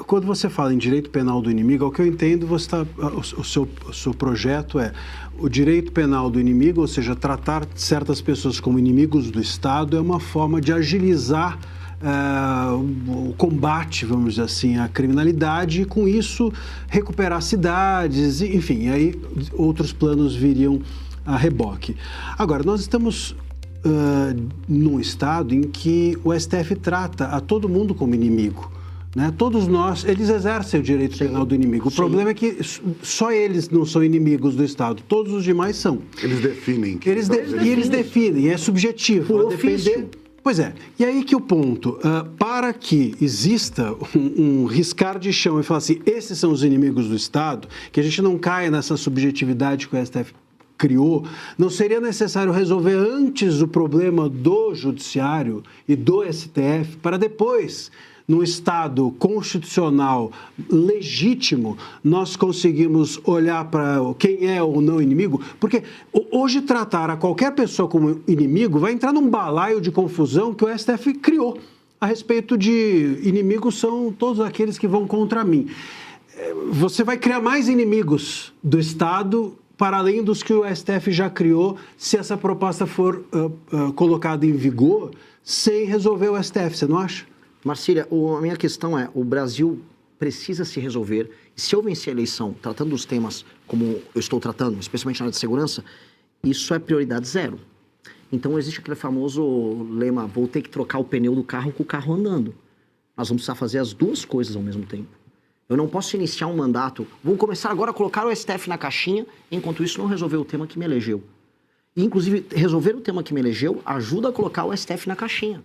Quando você fala em direito penal do inimigo, ao que eu entendo, o seu projeto é o direito penal do inimigo, ou seja, tratar certas pessoas como inimigos do Estado é uma forma de agilizar o combate, vamos dizer assim, à criminalidade e, com isso, recuperar cidades, enfim, aí outros planos viriam a reboque. Agora, nós estamos num estado em que o STF trata a todo mundo como inimigo. Né? Todos nós, eles exercem o direito penal do inimigo. O problema é que só eles não são inimigos do Estado, todos os demais são. Eles definem. Eles definem, é subjetivo. Por ofício. Pois é, e aí que o ponto, para que exista um riscar de chão e falar assim, esses são os inimigos do Estado, que a gente não caia nessa subjetividade que o STF criou, não seria necessário resolver antes o problema do Judiciário e do STF para depois, num Estado constitucional legítimo, nós conseguimos olhar para quem é ou não inimigo? Porque hoje tratar a qualquer pessoa como inimigo vai entrar num balaio de confusão que o STF criou a respeito de inimigos são todos aqueles que vão contra mim. Você vai criar mais inimigos do Estado para além dos que o STF já criou, se essa proposta for colocada em vigor sem resolver o STF, você não acha? Marcília, a minha questão é, o Brasil precisa se resolver, e se eu vencer a eleição tratando dos temas como eu estou tratando, especialmente na área de segurança, isso é prioridade zero. Então existe aquele famoso lema, vou ter que trocar o pneu do carro com o carro andando. Nós vamos precisar fazer as duas coisas ao mesmo tempo. Eu não posso iniciar um mandato, vou começar agora a colocar o STF na caixinha, enquanto isso não resolver o tema que me elegeu. E, inclusive, resolver o tema que me elegeu ajuda a colocar o STF na caixinha.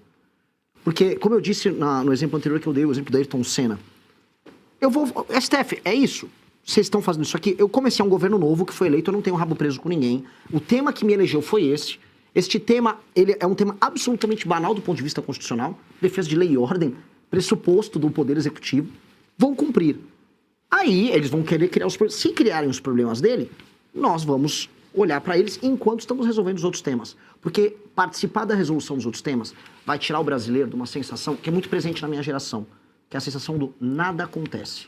Porque, como eu disse no exemplo anterior que eu dei, o exemplo da Ayrton Senna, STF, é isso? Vocês estão fazendo isso aqui? Eu comecei um governo novo que foi eleito, eu não tenho rabo preso com ninguém. O tema que me elegeu foi esse. Este tema, ele é um tema absolutamente banal do ponto de vista constitucional, defesa de lei e ordem, pressuposto do poder executivo, vão cumprir. Aí, eles vão querer criar os problemas. Se criarem os problemas dele, nós vamos olhar para eles enquanto estamos resolvendo os outros temas. Porque participar da resolução dos outros temas vai tirar o brasileiro de uma sensação que é muito presente na minha geração, que é a sensação do nada acontece.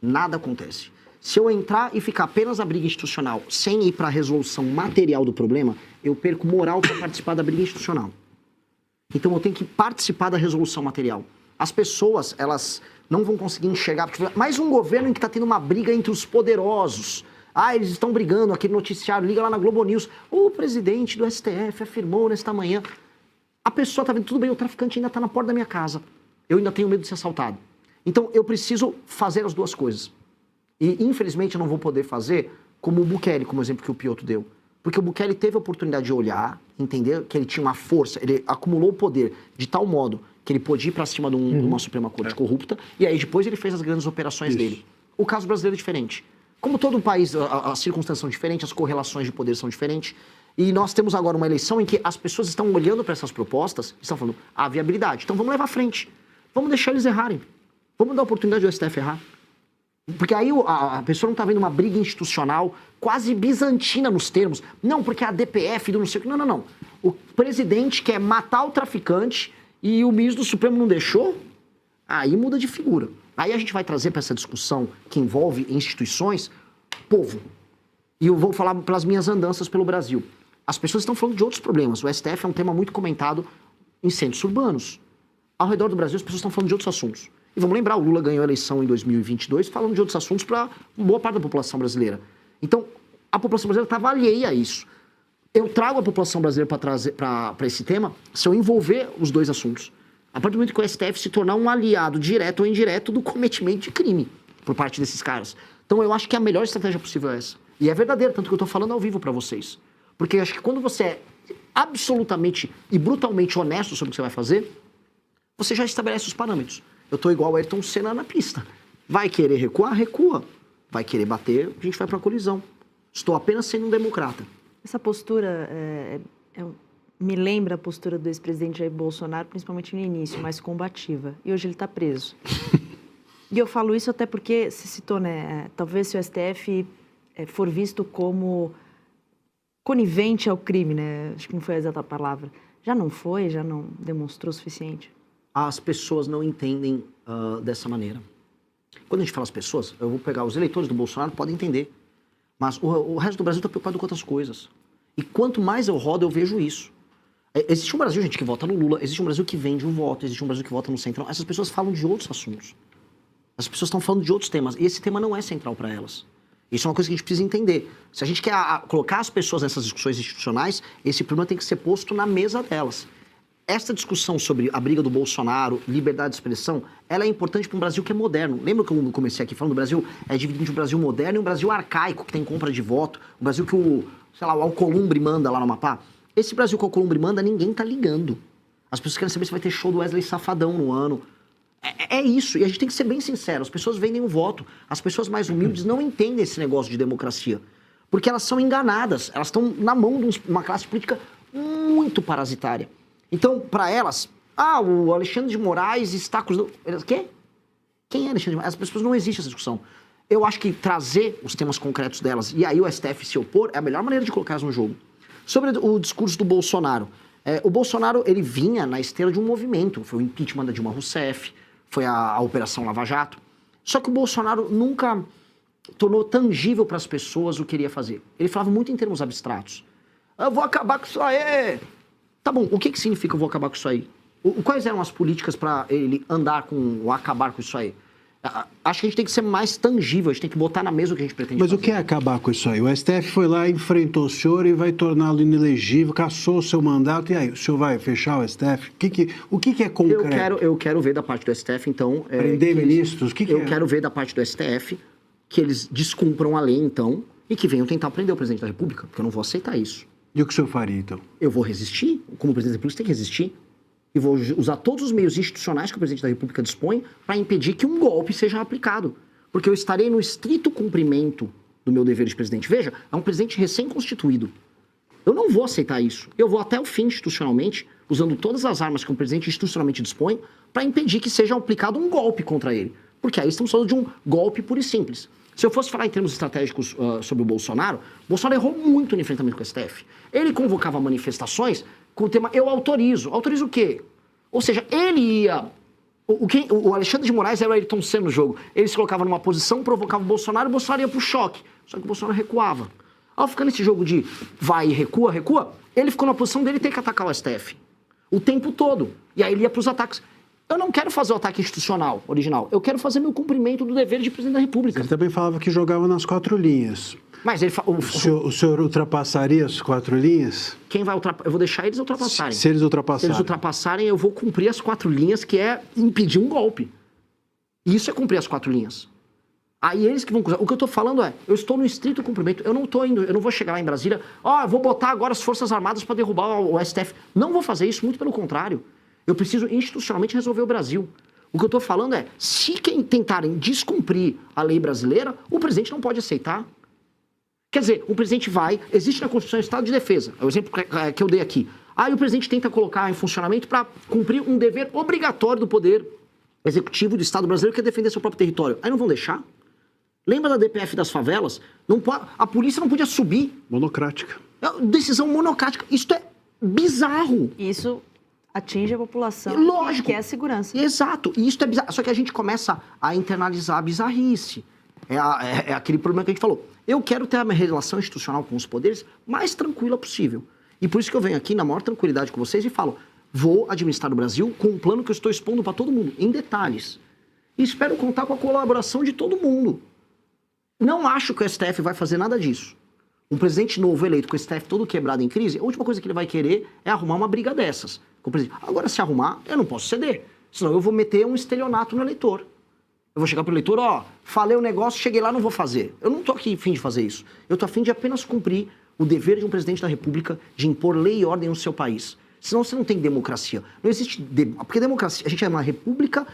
Nada acontece. Se eu entrar e ficar apenas na briga institucional, sem ir para a resolução material do problema, eu perco moral para participar da briga institucional. Então eu tenho que participar da resolução material. As pessoas, elas não vão conseguir enxergar, porque mais um governo em que está tendo uma briga entre os poderosos. Eles estão brigando, aquele noticiário, liga lá na Globo News. O presidente do STF afirmou nesta manhã. A pessoa está vendo, tudo bem, o traficante ainda está na porta da minha casa. Eu ainda tenho medo de ser assaltado. Então, eu preciso fazer as duas coisas. E, infelizmente, eu não vou poder fazer como o Bukele, como o exemplo que o Piotr deu. Porque o Bukele teve a oportunidade de olhar, entender que ele tinha uma força, ele acumulou o poder de tal modo que ele podia ir para cima de uma Suprema Corte corrupta, e aí depois ele fez as grandes operações dele. O caso brasileiro é diferente. Como todo país, as circunstâncias são diferentes, as correlações de poder são diferentes, e nós temos agora uma eleição em que as pessoas estão olhando para essas propostas e estão falando, há viabilidade, então vamos levar à frente. Vamos deixar eles errarem. Vamos dar a oportunidade do STF errar. Porque aí a pessoa não está vendo uma briga institucional quase bizantina nos termos. Não, porque a DPF do não sei o que. Não, não, não. O presidente quer matar o traficante e o ministro do Supremo não deixou, aí muda de figura. Aí a gente vai trazer para essa discussão que envolve instituições, povo. E eu vou falar pelas minhas andanças pelo Brasil. As pessoas estão falando de outros problemas. O STF é um tema muito comentado em centros urbanos. Ao redor do Brasil, as pessoas estão falando de outros assuntos. E vamos lembrar, o Lula ganhou a eleição em 2022 falando de outros assuntos para boa parte da população brasileira. Então, a população brasileira estava alheia a isso. Eu trago a população brasileira para esse tema se eu envolver os dois assuntos. A partir do momento que o STF se tornar um aliado direto ou indireto do cometimento de crime por parte desses caras. Então, eu acho que a melhor estratégia possível é essa. E é verdadeiro, tanto que eu estou falando ao vivo para vocês. Porque eu acho que quando você é absolutamente e brutalmente honesto sobre o que você vai fazer, você já estabelece os parâmetros. Eu estou igual o Ayrton Senna na pista. Vai querer recuar? Recua. Vai querer bater? A gente vai para a colisão. Estou apenas sendo um democrata. Essa postura me lembra a postura do ex-presidente Jair Bolsonaro, principalmente no início, mais combativa. E hoje ele está preso. E eu falo isso até porque se citou, né? Talvez se o STF for visto como conivente ao crime, né? Acho que não foi a exata palavra. Já não foi? Já não demonstrou o suficiente? As pessoas não entendem dessa maneira. Quando a gente fala as pessoas, eu vou pegar os eleitores do Bolsonaro, podem entender. Mas o resto do Brasil está preocupado com outras coisas. E quanto mais eu rodo, eu vejo isso. Existe um Brasil, gente, que vota no Lula, existe um Brasil que vende um voto, existe um Brasil que vota no Centrão. Essas pessoas falam de outros assuntos. As pessoas estão falando de outros temas. E esse tema não é central para elas. Isso é uma coisa que a gente precisa entender. Se a gente quer colocar as pessoas nessas discussões institucionais, esse problema tem que ser posto na mesa delas. Essa discussão sobre a briga do Bolsonaro, liberdade de expressão, ela é importante para um Brasil que é moderno. Lembra que eu comecei aqui falando do Brasil? É dividido entre um Brasil moderno e um Brasil arcaico, que tem compra de voto. Um Brasil que o Alcolumbre manda lá no Amapá. Esse Brasil que o Alcolumbre manda, ninguém tá ligando. As pessoas querem saber se vai ter show do Wesley Safadão no ano. É isso. E a gente tem que ser bem sincero. As pessoas vendem o voto. As pessoas mais humildes não entendem esse negócio de democracia. Porque elas são enganadas. Elas estão na mão de uma classe política muito parasitária. Então, para elas, o Alexandre de Moraes está acusando... Quê? Quem é Alexandre de Moraes? As pessoas não existe essa discussão. Eu acho que trazer os temas concretos delas e aí o STF se opor é a melhor maneira de colocar elas no jogo. Sobre o discurso do Bolsonaro. O Bolsonaro, ele vinha na esteira de um movimento. Foi o impeachment da Dilma Rousseff, foi a Operação Lava Jato. Só que o Bolsonaro nunca tornou tangível para as pessoas o que ele ia fazer. Ele falava muito em termos abstratos. Eu vou acabar com isso aí. Tá bom, o que significa eu vou acabar com isso aí? Quais eram as políticas para ele andar com ou acabar com isso aí? Acho que a gente tem que ser mais tangível, a gente tem que botar na mesa o que a gente pretende fazer. Mas o que é acabar com isso aí? O STF foi lá, enfrentou o senhor e vai torná-lo inelegível, cassou o seu mandato, e aí? O senhor vai fechar o STF? O que é concreto? Eu quero ver da parte do STF, então... Prender ministros? O que é? Eu quero ver da parte do STF que eles descumpram a lei, então, e que venham tentar prender o presidente da República, porque eu não vou aceitar isso. E o que o senhor faria, então? Eu vou resistir, como presidente da República, você tem que resistir. E vou usar todos os meios institucionais que o presidente da República dispõe para impedir que um golpe seja aplicado. Porque eu estarei no estrito cumprimento do meu dever de presidente. Veja, é um presidente recém-constituído. Eu não vou aceitar isso. Eu vou até o fim institucionalmente, usando todas as armas que um presidente institucionalmente dispõe, para impedir que seja aplicado um golpe contra ele. Porque aí estamos falando de um golpe puro e simples. Se eu fosse falar em termos estratégicos sobre o Bolsonaro errou muito no enfrentamento com o STF. Ele convocava manifestações com o tema eu autorizo. Autorizo o quê? Ou seja, ele ia... O Alexandre de Moraes era o Ayrton Senna no jogo. Ele se colocava numa posição, provocava o Bolsonaro ia pro choque. Só que o Bolsonaro recuava. Ao ficar nesse jogo de vai e recua, ele ficou na posição dele ter que atacar o STF. O tempo todo. E aí ele ia pros ataques. Eu não quero fazer o ataque institucional original. Eu quero fazer meu cumprimento do dever de presidente da República. Ele também falava que jogava nas 4 linhas. Mas ele o senhor ultrapassaria as 4 linhas? Quem vai ultrapassar? Eu vou deixar eles ultrapassarem. Se eles ultrapassarem. Se eles ultrapassarem, eu vou cumprir as 4 linhas, que é impedir um golpe. Isso é cumprir as 4 linhas. Aí eles que vão cruzar. O que eu tô falando é, eu estou no estrito cumprimento. Eu não vou chegar lá em Brasília, eu vou botar agora as Forças Armadas para derrubar o STF. Não vou fazer isso, muito pelo contrário. Eu preciso institucionalmente resolver o Brasil. O que eu tô falando é, se quem tentarem descumprir a lei brasileira, o presidente não pode aceitar. Quer dizer, o presidente existe na Constituição o Estado de Defesa, é o exemplo que eu dei aqui. Aí o presidente tenta colocar em funcionamento para cumprir um dever obrigatório do poder executivo do Estado brasileiro, que é defender seu próprio território. Aí não vão deixar? Lembra da DPF das favelas? A polícia não podia subir. Monocrática. Decisão monocrática. Isso é bizarro. Isso atinge a população. Lógico. Que é a segurança. Exato. E isso é bizarro. Só que a gente começa a internalizar a bizarrice. É aquele problema que a gente falou. Eu quero ter a minha relação institucional com os poderes mais tranquila possível. E por isso que eu venho aqui na maior tranquilidade com vocês e falo, vou administrar o Brasil com um plano que eu estou expondo para todo mundo, em detalhes. E espero contar com a colaboração de todo mundo. Não acho que o STF vai fazer nada disso. Um presidente novo eleito com o STF todo quebrado em crise, a última coisa que ele vai querer é arrumar uma briga dessas. Com o presidente. Agora, se arrumar, eu não posso ceder. Senão eu vou meter um estelionato no eleitor. Eu vou chegar pro eleitor, falei o negócio, cheguei lá, não vou fazer. Eu não tô aqui a fim de fazer isso. Eu tô a fim de apenas cumprir o dever de um presidente da República de impor lei e ordem no seu país. Senão você não tem democracia. Não existe... Porque democracia... A gente é uma república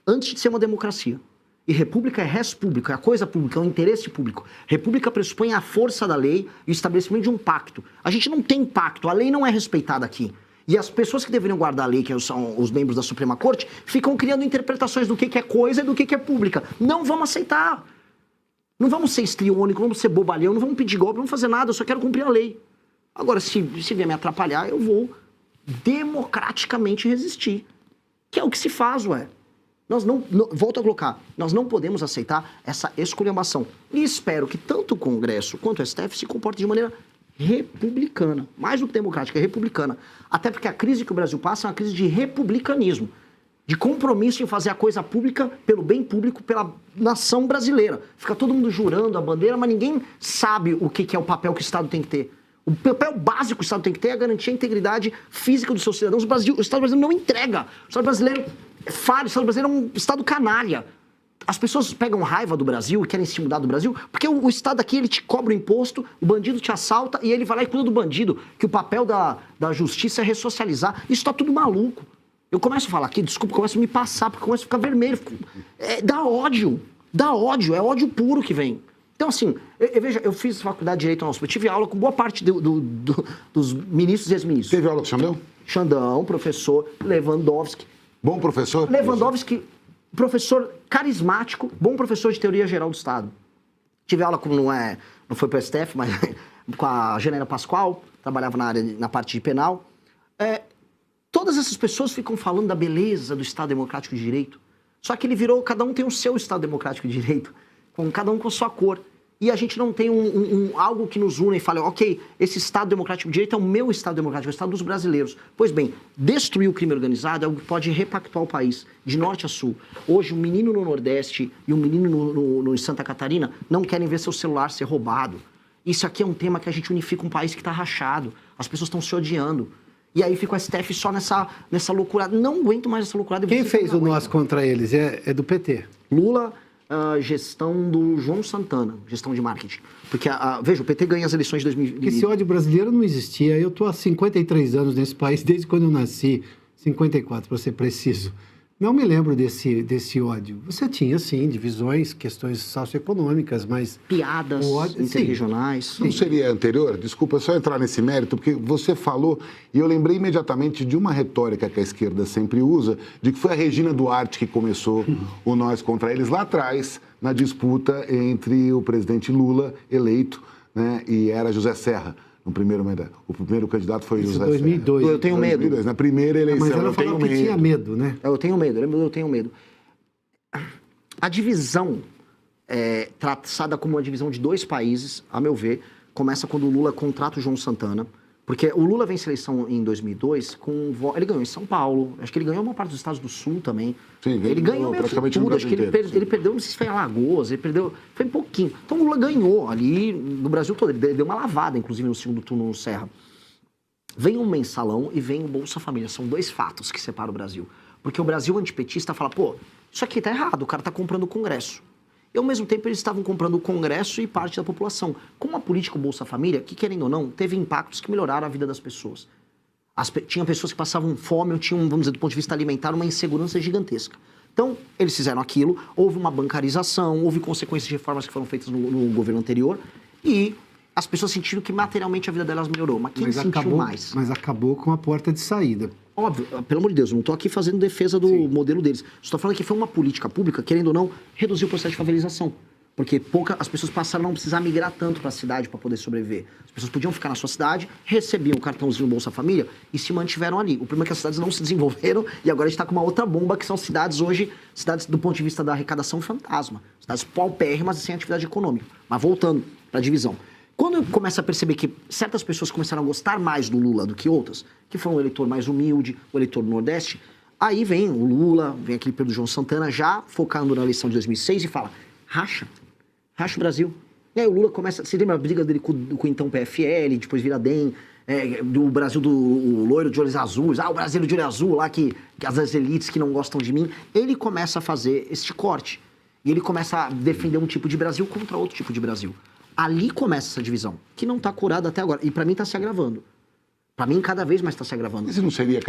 antes de ser uma democracia. E república é res pública, é a coisa pública, é o interesse público. República pressupõe a força da lei e o estabelecimento de um pacto. A gente não tem pacto, a lei não é respeitada aqui. E as pessoas que deveriam guardar a lei, que são os membros da Suprema Corte, ficam criando interpretações do que é coisa e do que é pública. Não vamos aceitar. Não vamos ser estriônico, não vamos ser bobalhão, não vamos pedir golpe, não vamos fazer nada, eu só quero cumprir a lei. Agora, se vier me atrapalhar, eu vou democraticamente resistir. Que é o que se faz, ué. Volto a colocar, nós não podemos aceitar essa esculhambação. E espero que tanto o Congresso quanto o STF se comportem de maneira republicana, mais do que democrática, é republicana. Até porque a crise que o Brasil passa é uma crise de republicanismo, de compromisso em fazer a coisa pública pelo bem público, pela nação brasileira. Fica todo mundo jurando a bandeira, mas ninguém sabe o que é o papel que o Estado tem que ter. O papel básico que o Estado tem que ter é garantir a integridade física dos seus cidadãos. O Estado brasileiro não entrega. O Estado brasileiro é falho, o Estado brasileiro é um Estado canalha. As pessoas pegam raiva do Brasil e querem se mudar do Brasil porque o Estado aqui, ele te cobra o imposto, o bandido te assalta e ele vai lá e cuida do bandido, que o papel da justiça é ressocializar. Isso tá tudo maluco. Eu começo a falar aqui, desculpa, começo a me passar, porque começo a ficar vermelho. Dá ódio, é ódio puro que vem. Então, assim, veja, eu fiz faculdade de Direito na USP, eu tive aula com boa parte dos ministros e ex-ministros. Teve aula com o Xandão? Xandão, professor, Lewandowski. Bom professor? Lewandowski, professor carismático, bom professor de teoria geral do Estado. Tive aula com, não foi para o STF, mas com a Janaína Pascoal, trabalhava na parte de penal. Todas essas pessoas ficam falando da beleza do Estado Democrático de Direito, só que ele virou, cada um tem o seu Estado Democrático de Direito, cada um com a sua cor. E a gente não tem algo que nos une e fale, ok, esse Estado Democrático de Direito é o meu Estado Democrático, é o Estado dos brasileiros. Pois bem, destruir o crime organizado é algo que pode repactuar o país, de norte a sul. Hoje, um menino no Nordeste e um menino em Santa Catarina não querem ver seu celular ser roubado. Isso aqui é um tema que a gente unifica um país que está rachado. As pessoas estão se odiando. E aí fica o STF só nessa loucura. Não aguento mais essa loucura. Quem fez o nós contra eles? É do PT. Lula... gestão do João Santana, gestão de marketing. Porque, veja, o PT ganha as eleições de 2020. Esse ódio brasileiro não existia. Eu estou há 53 anos nesse país, desde quando eu nasci, 54 para ser preciso. Não me lembro desse ódio. Você tinha, sim, divisões, questões socioeconômicas, mas... Piadas interregionais. Não seria anterior? Desculpa, só entrar nesse mérito, porque você falou, e eu lembrei imediatamente de uma retórica que a esquerda sempre usa, de que foi a Regina Duarte que começou o nós contra eles lá atrás, na disputa entre o presidente Lula, eleito, né, e era José Serra. No primeiro mandato. O primeiro candidato foi José Serra. 2002. Eu tenho medo. 2002, na primeira eleição. Mas ela falou que tinha medo, né? Eu tenho medo. A divisão, traçada como uma divisão de dois países, a meu ver, começa quando o Lula contrata o João Santana. Porque o Lula vence a eleição em 2002 ele ganhou em São Paulo, acho que ele ganhou uma parte dos estados do Sul também. Sim, ele ganhou praticamente tudo, acho que ele perdeu, não sei se foi em Alagoas, ele perdeu, foi um pouquinho. Então o Lula ganhou ali no Brasil todo, ele deu uma lavada, inclusive, no segundo turno no Serra. Vem um mensalão e vem o Bolsa Família, são dois fatos que separam o Brasil. Porque o Brasil antipetista fala, pô, isso aqui tá errado, o cara tá comprando o Congresso. E, ao mesmo tempo, eles estavam comprando o Congresso e parte da população. Com a política Bolsa Família, que, querendo ou não, teve impactos que melhoraram a vida das pessoas. Tinha pessoas que passavam fome ou tinham, vamos dizer, do ponto de vista alimentar, uma insegurança gigantesca. Então, eles fizeram aquilo, houve uma bancarização, houve consequências de reformas que foram feitas no governo anterior e as pessoas sentiram que materialmente a vida delas melhorou. Mas quem sentiu mais? Mas acabou com a porta de saída. Óbvio, pelo amor de Deus, eu não estou aqui fazendo defesa do modelo deles. Estou falando que foi uma política pública, querendo ou não, reduzir o processo de favelização. Porque as pessoas passaram a não precisar migrar tanto para a cidade para poder sobreviver. As pessoas podiam ficar na sua cidade, recebiam o cartãozinho Bolsa Família e se mantiveram ali. O problema é que as cidades não se desenvolveram e agora a gente está com uma outra bomba, que são cidades hoje, cidades do ponto de vista da arrecadação fantasma. Cidades paupérrimas e sem atividade econômica. Mas voltando para a divisão. Quando eu começo a perceber que certas pessoas começaram a gostar mais do Lula do que outras, que foi um eleitor mais humilde, o eleitor do Nordeste, aí vem o Lula, vem aquele Pedro João Santana já focando na eleição de 2006 e fala, racha o Brasil. E aí o Lula começa, você lembra a briga dele com o então PFL, depois vira DEM, do Brasil do loiro de olhos azuis, o Brasil de olho azul lá, que as elites que não gostam de mim, ele começa a fazer este corte. E ele começa a defender um tipo de Brasil contra outro tipo de Brasil. Ali começa essa divisão, que não está curada até agora. E para mim está se agravando. Para mim, cada vez mais está se agravando. Esse não seria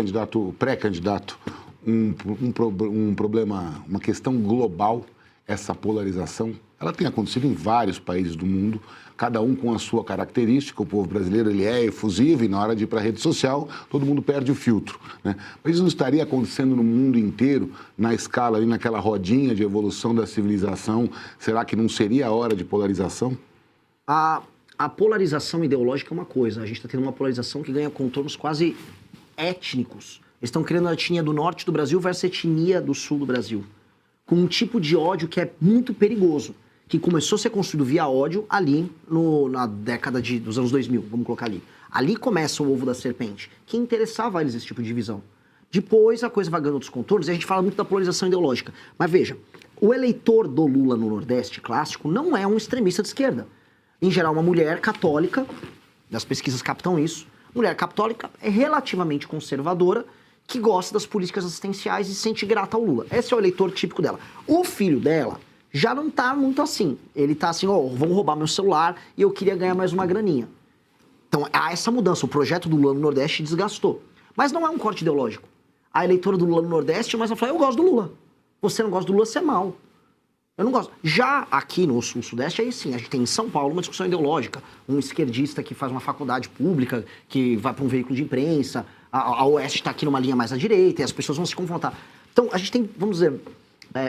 pré-candidato, um problema, uma questão global, essa polarização? Ela tem acontecido em vários países do mundo, cada um com a sua característica. O povo brasileiro ele é efusivo e na hora de ir para a rede social, todo mundo perde o filtro, né? Mas isso não estaria acontecendo no mundo inteiro, na escala, ali naquela rodinha de evolução da civilização? Será que não seria a hora de polarização? A polarização ideológica é uma coisa. A gente está tendo uma polarização que ganha contornos quase étnicos. Eles estão criando a etnia do norte do Brasil versus a etnia do sul do Brasil. com um tipo de ódio que é muito perigoso, que começou a ser construído via ódio ali na década dos anos 2000, vamos colocar ali. Ali começa o ovo da serpente, que interessava a eles esse tipo de divisão. Depois a coisa vai ganhando outros contornos e a gente fala muito da polarização ideológica. Mas veja, o eleitor do Lula no Nordeste clássico não é um extremista de esquerda. Em geral, uma mulher católica, as pesquisas captam isso, mulher católica é relativamente conservadora, que gosta das políticas assistenciais e se sente grata ao Lula. Esse é o eleitor típico dela. O filho dela já não tá muito assim. Ele tá assim, vão roubar meu celular e eu queria ganhar mais uma graninha. Então, há essa mudança. O projeto do Lula no Nordeste desgastou. Mas não é um corte ideológico. A eleitora do Lula no Nordeste, mas ela fala, eu gosto do Lula. Você não gosta do Lula, você é mal. Eu não gosto. Já aqui no Sul-Sudeste, aí sim, a gente tem em São Paulo uma discussão ideológica. Um esquerdista que faz uma faculdade pública, que vai para um veículo de imprensa, a Oeste está aqui numa linha mais à direita, e as pessoas vão se confrontar. Então, a gente tem, vamos dizer,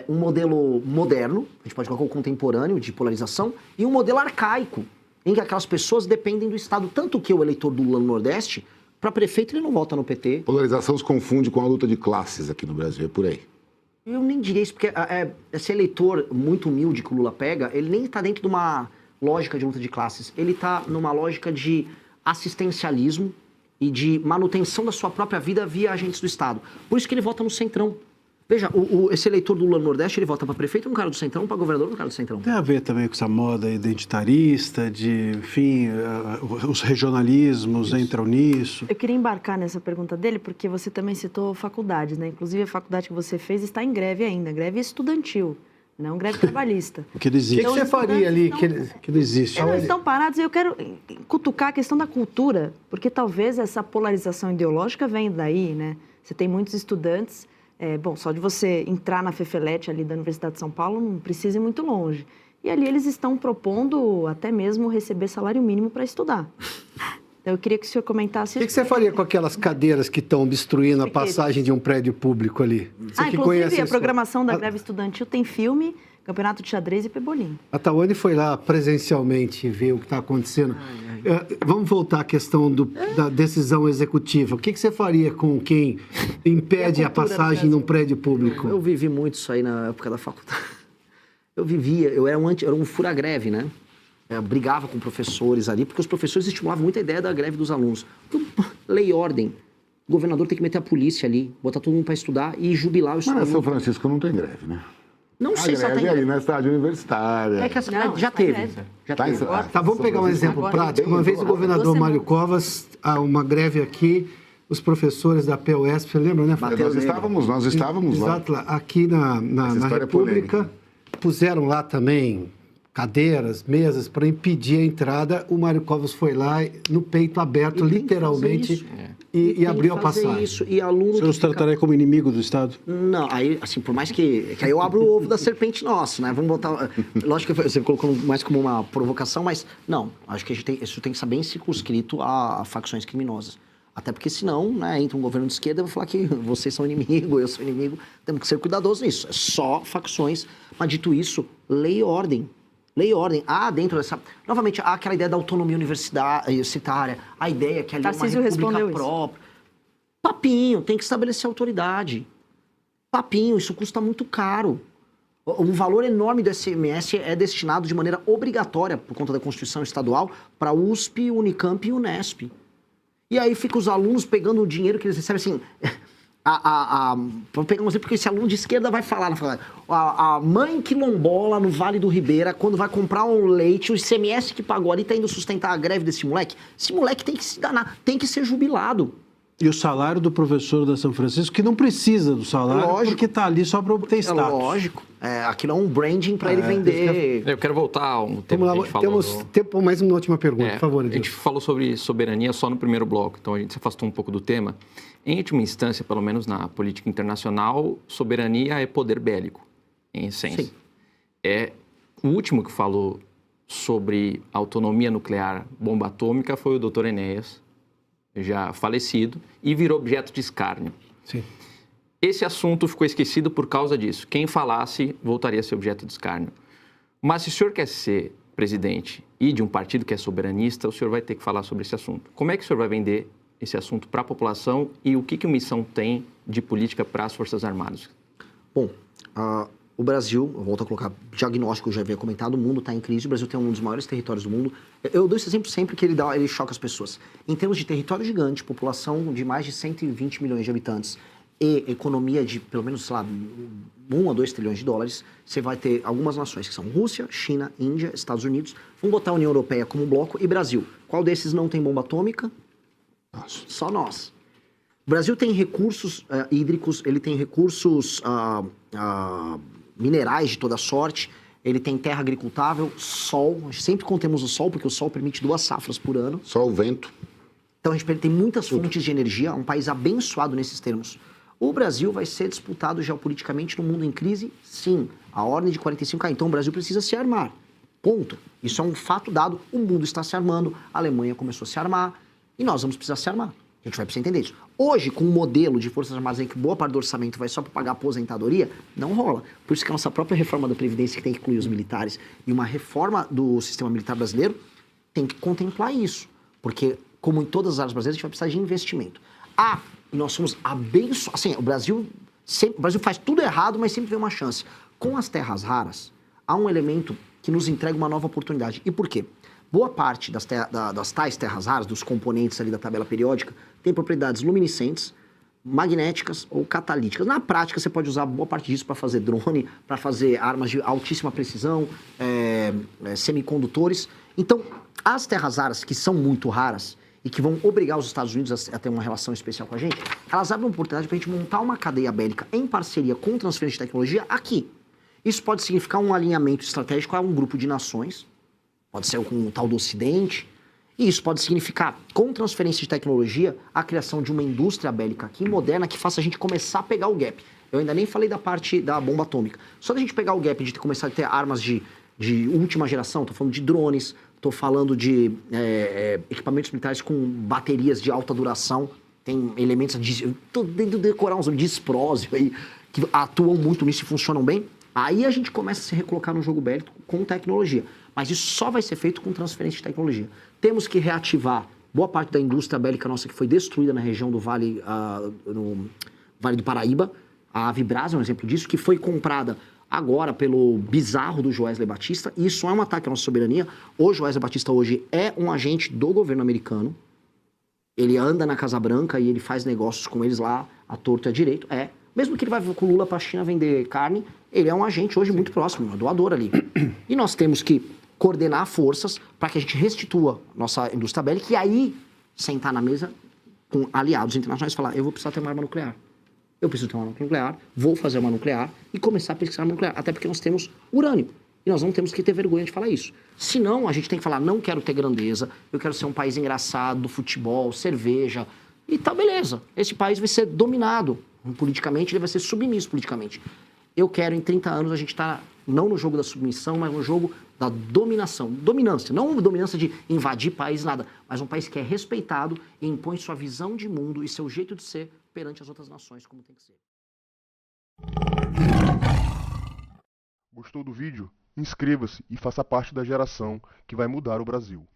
um modelo moderno, a gente pode colocar o contemporâneo de polarização, e um modelo arcaico, em que aquelas pessoas dependem do Estado. Tanto que o eleitor do Lula no Nordeste, para prefeito, ele não vota no PT. Polarização se confunde com a luta de classes aqui no Brasil, é por aí. Eu nem diria isso, porque esse eleitor muito humilde que o Lula pega, ele nem está dentro de uma lógica de luta de classes. Ele está numa lógica de assistencialismo e de manutenção da sua própria vida via agentes do Estado. Por isso que ele vota no Centrão. Veja, esse eleitor do Lula no Nordeste, ele vota para prefeito no cara do Centrão, para governador no cara do Centrão. Tem a ver também com essa moda identitarista, de, enfim, os regionalismos entram nisso. Eu queria embarcar nessa pergunta dele, porque você também citou faculdades, né? Inclusive, a faculdade que você fez está em greve ainda, greve estudantil, não greve trabalhista. O que não existe. O que você faria ali? Que não existe. Eles estão parados e eu quero cutucar a questão da cultura, porque talvez essa polarização ideológica venha daí, né? Você tem muitos estudantes... bom, só de você entrar na Fefelete ali da Universidade de São Paulo, não precisa ir muito longe. E ali eles estão propondo até mesmo receber salário mínimo para estudar. Então eu queria que o senhor comentasse... O que você faria com aquelas cadeiras que estão obstruindo a passagem de um prédio público ali? Você que inclusive conhece a programação da greve estudantil tem filme, Campeonato de Xadrez e Pebolim. A Tawane foi lá presencialmente ver o que está acontecendo. Vamos voltar à questão da decisão executiva. O que você faria com quem impede a passagem num prédio público? Eu vivi muito isso aí na época da faculdade. Eu era um fura-greve, né? Eu brigava com professores ali, porque os professores estimulavam muito a ideia da greve dos alunos. Lei e ordem. O governador tem que meter a polícia ali, botar todo mundo para estudar e jubilar o estudante. Mas São Francisco não tem greve, né? Não sei se ela tem greve ali na cidade universitária. É que já teve. Já Tá teve. Tá, vamos pegar um exemplo prático. Uma vez o governador Mário Covas, uma greve aqui, os professores da PUESP, você lembra, né? Nós estávamos lá. Exato, lá. Aqui na República, puseram lá também cadeiras, mesas, para impedir a entrada. O Mário Covas foi lá, no peito aberto, literalmente, e abriu a passagem. Isso. E aluno Você os trataria como inimigo do Estado? Não, aí, assim, por mais que aí eu abro o ovo da serpente nosso, né? Vamos botar... Lógico que você colocou mais como uma provocação, mas não. Acho que isso tem que estar bem circunscrito a facções criminosas. Até porque senão, né, entra um governo de esquerda e vai falar que vocês são inimigo, eu sou inimigo. Temos que ser cuidadosos nisso. É só facções. Mas dito isso, lei e ordem. Lei e ordem. Dentro dessa... Novamente, há aquela ideia da autonomia universitária, a ideia que ali é uma república própria. Papinho, tem que estabelecer autoridade. Papinho, isso custa muito caro. Um valor enorme do ICMS é destinado de maneira obrigatória, por conta da Constituição Estadual, para USP, Unicamp e Unesp. E aí fica os alunos pegando o dinheiro que eles recebem, assim... Vou pegar um exemplo, porque esse aluno de esquerda vai falar, a mãe quilombola no Vale do Ribeira, quando vai comprar um leite, o ICMS que pagou ali tá indo sustentar a greve desse moleque. Esse moleque tem que se danar, tem que ser jubilado. E o salário do professor da São Francisco, que não precisa do salário, porque está ali só para obter status. Lógico. Aquilo é um branding para ele vender. Eu quero voltar a um tema que a gente falou. Temos tempo mais uma última pergunta, por favor, Edilson. A gente falou sobre soberania só no primeiro bloco, então a gente se afastou um pouco do tema. Em última instância, pelo menos na política internacional, soberania é poder bélico, em essência. Sim. O último que falou sobre autonomia nuclear, bomba atômica, foi o Dr. Enéas, já falecido, e virou objeto de escárnio. Sim. Esse assunto ficou esquecido por causa disso. Quem falasse voltaria a ser objeto de escárnio. Mas se o senhor quer ser presidente e de um partido que é soberanista, o senhor vai ter que falar sobre esse assunto. Como é que o senhor vai vender esse assunto para a população e o que o Missão tem de política para as Forças Armadas? Bom, O Brasil, eu volto a colocar diagnóstico, eu já havia comentado, o mundo está em crise, o Brasil tem um dos maiores territórios do mundo. Eu dou esse exemplo sempre que ele choca as pessoas. Em termos de território gigante, população de mais de 120 milhões de habitantes e economia de pelo menos, sei lá, 1 a 2 trilhões de dólares, você vai ter algumas nações que são Rússia, China, Índia, Estados Unidos, vamos botar a União Europeia como bloco e Brasil. Qual desses não tem bomba atômica? Nossa. Só nós. O Brasil tem recursos hídricos, ele tem recursos minerais de toda sorte, ele tem terra agricultável, sol, nós sempre contemos o sol, porque o sol permite 2 safras por ano. Só o vento. Então a gente tem muitas fontes de energia, um país abençoado nesses termos. O Brasil vai ser disputado geopoliticamente no mundo em crise? Sim. A ordem de 45K. Então o Brasil precisa se armar. Ponto. Isso é um fato dado. O mundo está se armando, a Alemanha começou a se armar e nós vamos precisar se armar. A gente vai precisar entender isso. Hoje, com um modelo de Forças Armadas em que boa parte do orçamento vai só para pagar aposentadoria, não rola. Por isso que a nossa própria reforma da Previdência, que tem que incluir os militares, e uma reforma do sistema militar brasileiro, tem que contemplar isso. Porque, como em todas as áreas brasileiras, a gente vai precisar de investimento. E nós somos abençoados. Assim, o Brasil faz tudo errado, mas sempre vem uma chance. Com as terras raras, há um elemento que nos entrega uma nova oportunidade. E por quê? Boa parte das tais terras raras, dos componentes ali da tabela periódica, tem propriedades luminescentes, magnéticas ou catalíticas. Na prática, você pode usar boa parte disso para fazer drone, para fazer armas de altíssima precisão, semicondutores. Então, as terras raras, que são muito raras e que vão obrigar os Estados Unidos a ter uma relação especial com a gente, elas abrem uma oportunidade para a gente montar uma cadeia bélica em parceria com transferência de tecnologia aqui. Isso pode significar um alinhamento estratégico a um grupo de nações, pode ser com o tal do Ocidente, e isso pode significar, com transferência de tecnologia, a criação de uma indústria bélica aqui moderna que faça a gente começar a pegar o gap. Eu ainda nem falei da parte da bomba atômica. Só da gente pegar o gap de começar a ter armas de última geração, tô falando de drones, tô falando de equipamentos militares com baterias de alta duração, tem elementos de... Eu tô tentando decorar uns de disprósio aí, que atuam muito nisso e funcionam bem. Aí a gente começa a se recolocar no jogo bélico com tecnologia. Mas isso só vai ser feito com transferência de tecnologia. Temos que reativar boa parte da indústria bélica nossa que foi destruída na região do Vale, no Vale do Paraíba. A Avibras é um exemplo disso, que foi comprada agora pelo bizarro do Joesley Batista. E isso é um ataque à nossa soberania. O Joesley Batista hoje é um agente do governo americano. Ele anda na Casa Branca e ele faz negócios com eles lá, à torto e à direito. Mesmo que ele vai com o Lula para a China vender carne, ele é um agente hoje muito próximo, um doador ali. E nós temos que coordenar forças para que a gente restitua nossa indústria bélica e aí sentar na mesa com aliados internacionais e falar, eu vou precisar ter uma arma nuclear. Eu preciso ter uma arma nuclear, vou fazer uma nuclear e começar a pesquisar arma nuclear. Até porque nós temos urânio. E nós não temos que ter vergonha de falar isso. Senão, a gente tem que falar, não quero ter grandeza, eu quero ser um país engraçado, futebol, cerveja. E tá, beleza. Esse país vai ser dominado politicamente, ele vai ser submisso politicamente. Eu quero, em 30 anos, a gente tá não no jogo da submissão, mas no jogo da dominação. Dominância. Não dominância de invadir país, nada. Mas um país que é respeitado e impõe sua visão de mundo e seu jeito de ser perante as outras nações, como tem que ser. Gostou do vídeo? Inscreva-se e faça parte da geração que vai mudar o Brasil.